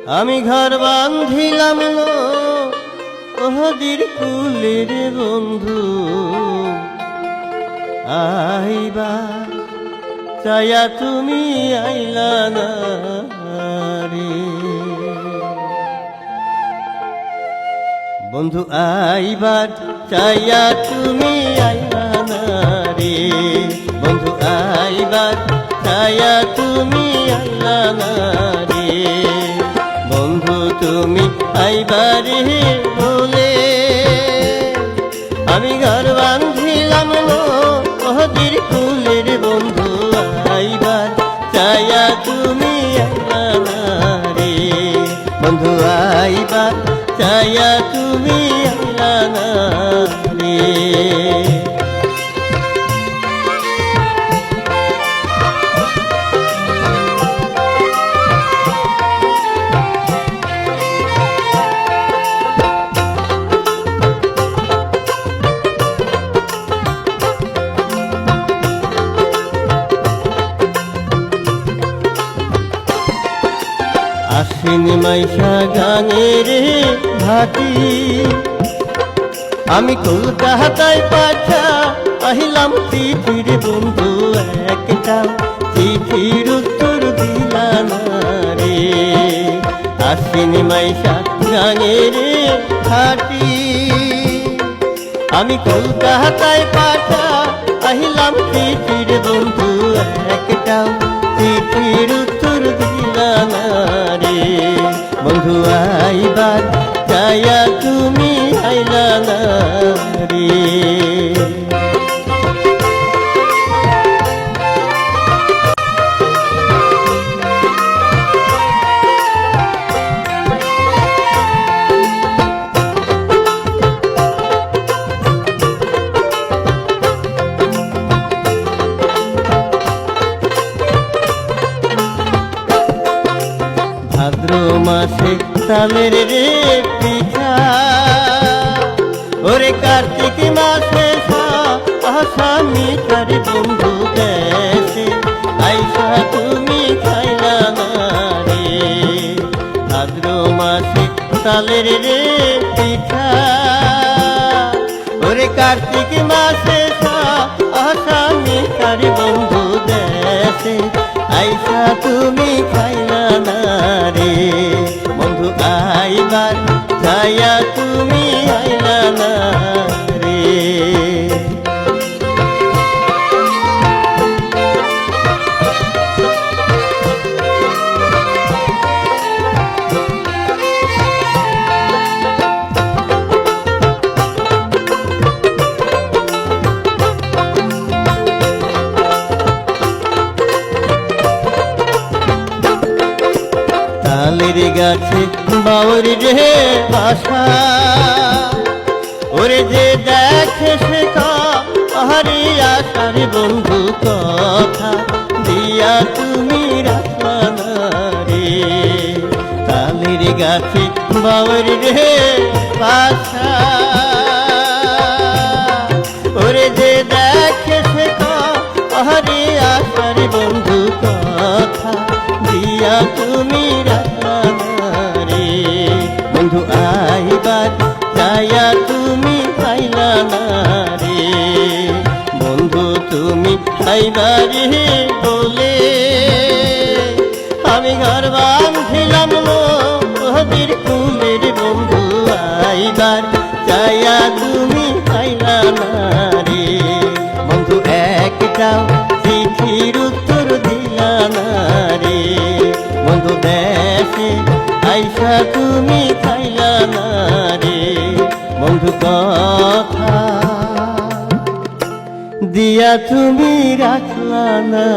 আমি ঘর বাঁধিলাম ওহদির কুলের বন্ধু আইবা চায়া তুমি আইলা না রে বন্ধু আইবার চায়া তুমি আইলা না রে বন্ধু আইবার চায়া তুমি আইলা না রে বন্ধু তুমি আইবারে বলে আমি ঘর বাঁধিলাম ওহদির কুলের বন্ধু আইবার চায়া তুমি আইলা না রে বন্ধু আইবার চায়া তুমি আইলা না রে আশ্বিন মাইশা গানের ভাটি আমি কলকাতায় পাঠা আহিলাম চিঠির বন্ধু একটা চিঠির উত্তর দিলা না রে আশ্বিন মাইশা গানের ভাটি আমি কলকাতায় পাঠা আহিলাম চিঠির বন্ধু একটা চিঠির উত্তর দিলা না রে বন্ধু আইবার চায়া তুমি আইলা না রে ভাদ্র মাসে তালের রে পিঠা ওরে কার্তিক মাসে আসামি তার বন্ধু দেশে আইসা তুমি খাইলা না রে ভাদ্র মাসে তালের রে পিঠা ওরে কার্তিক মাসে আসামি তার বন্ধু দেশে আইসা তুমি খাইলা না রে বন্ধু আইবার চায়া তুমি আইলা না রে তালের গাছে বাউর রে বাসা ওরে যে দেখে সে আহারে আশার বন্ধু কথা দিয়া তুমি রাখলা না রে তালের গাছে বাউর রে বাসা ওরে যে দেখে সে আহারে আশার বন্ধু কথা দিয়া তুমি রাখলা না রে বন্ধু আইবার চায়া তুমি পাইলা না রে বন্ধু তুমি আইবারে বলে আমি ঘর বাঁধিলাম ওহদির কুলের বন্ধু আইবার চায়া তুমি পাইলা না রে বন্ধু একটাও চিঠির উত্তর দিলা না রে বন্ধু দেশে আইসা তুমি খাইলা না রে বন্ধু কথা দিয়া তুমি রাখলা না।